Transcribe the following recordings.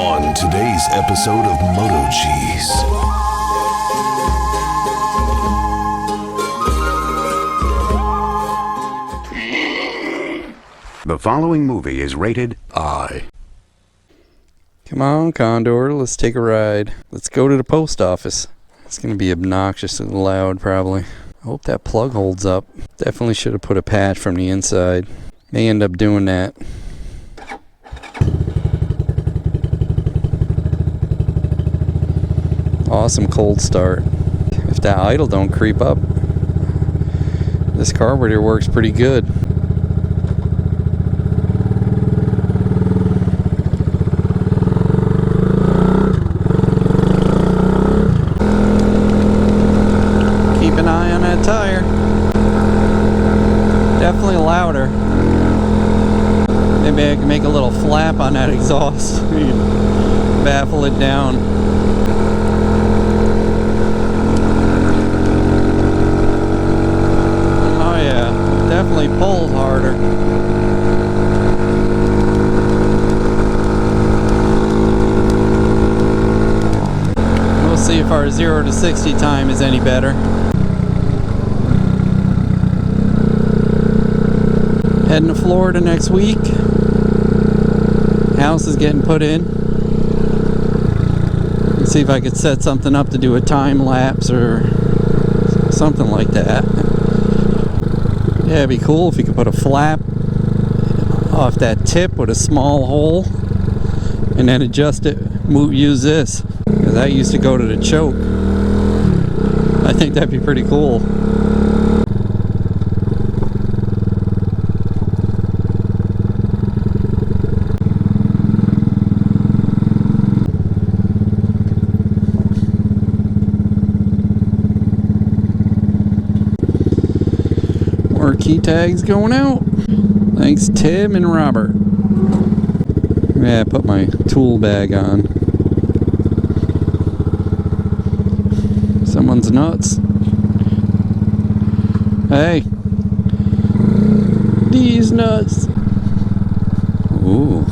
On today's episode of MotoCheez. The following movie is rated I. Come on, Condor, let's take a ride. Let's go to the post office. It's going to be obnoxiously loud, probably. I hope that plug holds up. Definitely should have put a patch from the inside. May end up doing that. Awesome cold start. If that idle don't creep up, this carburetor works pretty good. Keep an eye on that tire. Definitely louder. Maybe I can make a little flap on that exhaust. Baffle it down. Definitely pulled harder. We'll see if our 0 to 60 time is any better. Heading to Florida next week. House is getting put in. Let's see if I could set something up to do a time lapse or something like that. Yeah, it'd be cool if you could put a flap off that tip with a small hole and then adjust it, use this, because that used to go to the choke. I think that'd be pretty cool. More key tags going out. Thanks Tim and Robert. Yeah, put my tool bag on. Someone's nuts. Hey. These nuts. Ooh.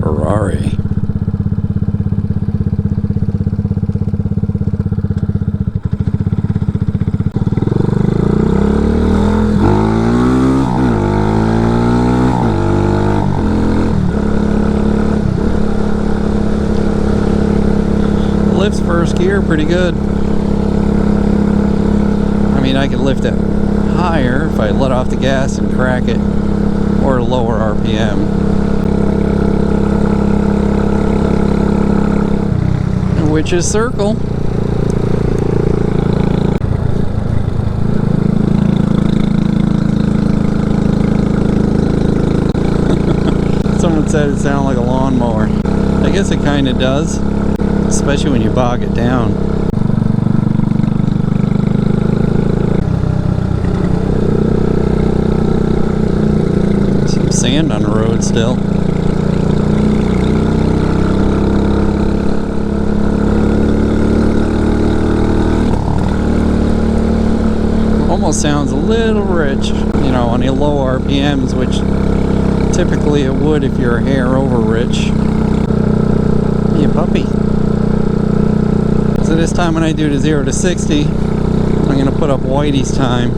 Ferrari. Lifts first gear pretty good. I mean, I could lift it higher if I let off the gas and crack it, or lower RPM. Which is circle. Someone said it sounded like a lawnmower. I guess it kind of does. Especially when you bog it down. Some sand on the road still. Almost sounds a little rich, you know, on the low RPMs, which typically it would if you're a hair over rich. Hey, puppy. So this time when I do the 0 to 60, I'm going to put up Whitey's time.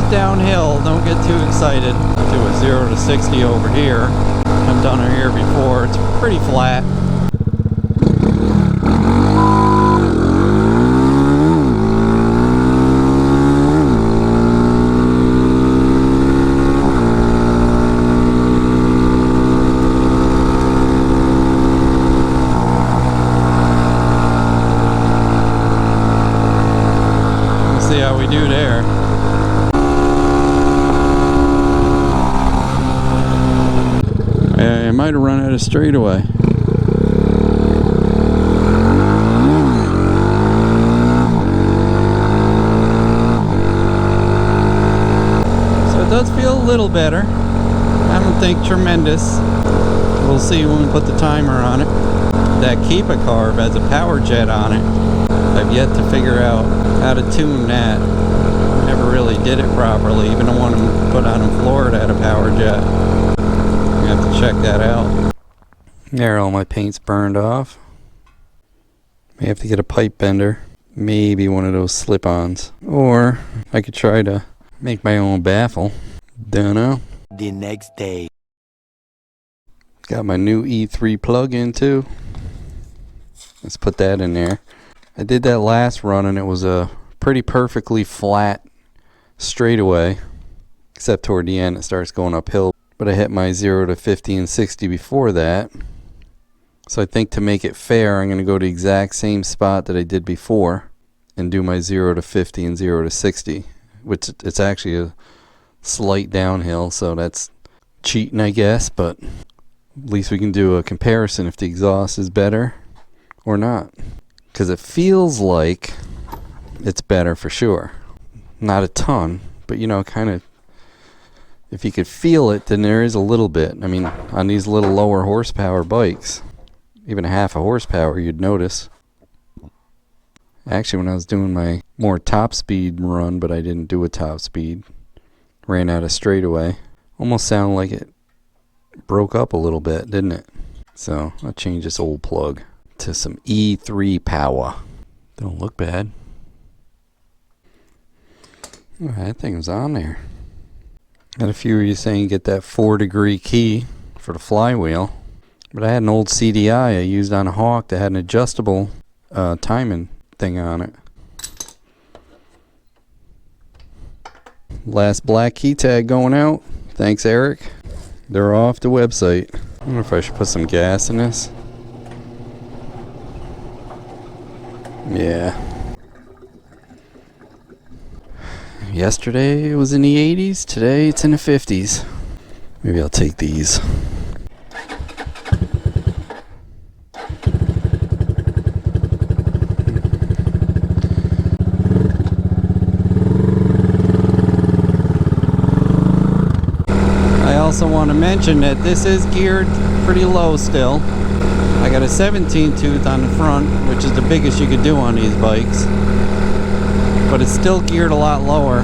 Downhill, don't get too excited. Do a 0 to 60 over here. I've done it here before. It's pretty flat. see how we do there. I might have run out of straightaway. So it does feel a little better. I don't think tremendous. We'll see when we put the timer on it. That KIPA carb has a power jet on it. I've yet to figure out how to tune that. Never really did it properly. Even the one I put on in Florida had a power jet. I have to check that out. There, all my paint's burned off. May have to get a pipe bender. Maybe one of those slip-ons. Or I could try to make my own baffle. Dunno. The next day. Got my new E3 plug-in too. Let's put that in there. I did that last run and it was a pretty perfectly flat straightaway. Except toward the end it starts going uphill. But I hit my 0 to 50 and 60 before that. So I think to make it fair, I'm going to go to the exact same spot that I did before and do my 0 to 50 and 0 to 60. Which it's actually a slight downhill, so that's cheating, I guess. But at least we can do a comparison if the exhaust is better or not. Because it feels like it's better for sure. Not a ton, but you know, kind of. If you could feel it, then there is a little bit. I mean, on these little lower horsepower bikes, even a half a horsepower, you'd notice. Actually, when I was doing my more top speed run, but I didn't do a top speed, ran out of straightaway, almost sounded like it broke up a little bit, didn't it? So I'll change this old plug to some E3 power. Don't look bad. Oh, that thing was on there. Got a few of you saying get that 4-degree key for the flywheel. But I had an old CDI I used on a Hawk that had an adjustable timing thing on it. Last black key tag going out. Thanks, Eric. They're off the website. I wonder if I should put some gas in this. Yeah. Yesterday it was in the 80s, today it's in the 50s. Maybe I'll take these. I also want to mention that this is geared pretty low still. I got a 17 tooth on the front, which is the biggest you could do on these bikes. But it's still geared a lot lower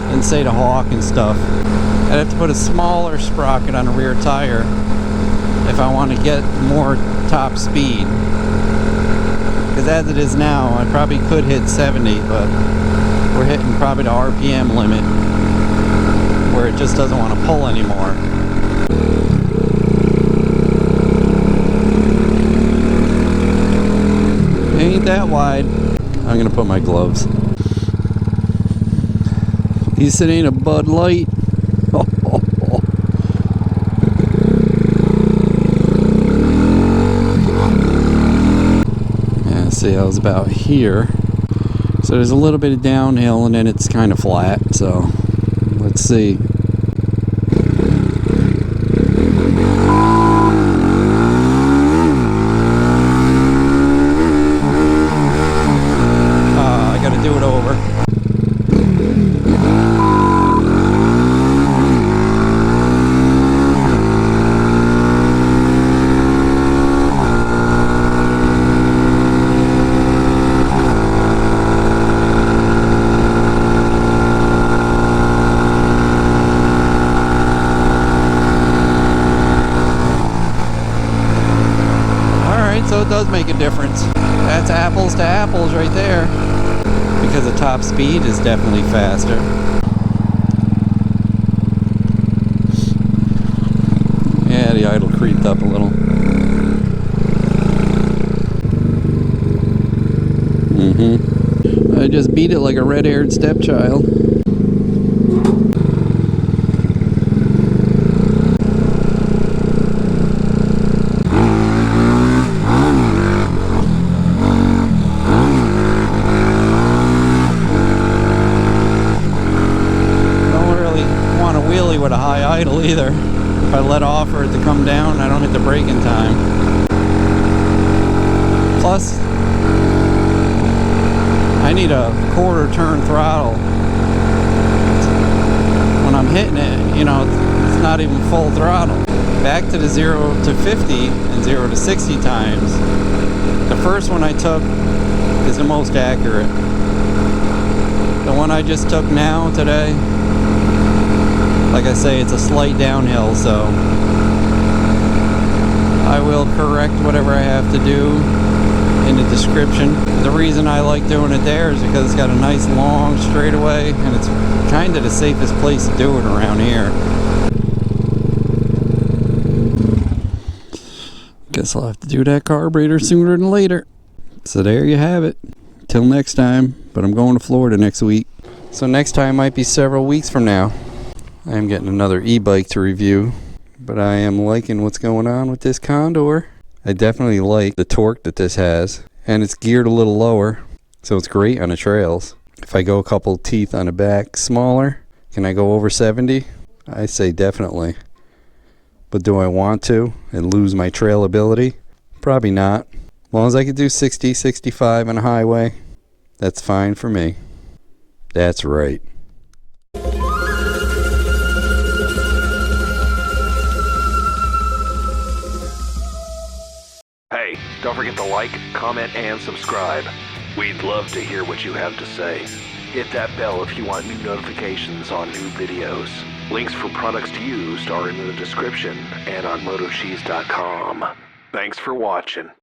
than, say, the Hawk and stuff. I'd have to put a smaller sprocket on the rear tire if I want to get more top speed. Because as it is now, I probably could hit 70, but we're hitting probably the RPM limit where it just doesn't want to pull anymore. Ain't that wide. I'm gonna put my gloves. He said ain't a Bud Light. Yeah, see, I was about here. So there's a little bit of downhill and then it's kind of flat. So let's see. Do it over. Alright, so it does make a difference. That's apples to apples right there. Because the top speed is definitely faster. Yeah, the idle creeped up a little. I just beat it like a red-haired stepchild. idle either. If I let off for it to come down, I don't hit the brake in time. Plus, I need a quarter turn throttle. When I'm hitting it, you know, it's not even full throttle. Back to the 0 to 50 and 0 to 60 times. The first one I took is the most accurate. The one I just took now, today, like I say, it's a slight downhill, so I will correct whatever I have to do in the description. The reason I like doing it there is because it's got a nice long straightaway, and it's kind of the safest place to do it around here. Guess I'll have to do that carburetor sooner than later. So there you have it. Till next time, but I'm going to Florida next week. So next time might be several weeks from now. I am getting another e-bike to review, but I am liking what's going on with this Condor. I definitely like the torque that this has, and it's geared a little lower, so it's great on the trails. If I go a couple teeth on the back smaller, can I go over 70? I say definitely. But do I want to and lose my trail ability? Probably not. As long as I can do 60, 65 on a highway, that's fine for me. That's right. Hey, don't forget to like, comment, and subscribe. We'd love to hear what you have to say. Hit that bell if you want new notifications on new videos. Links for products used are in the description and on MotoCheez.com. Thanks for watching.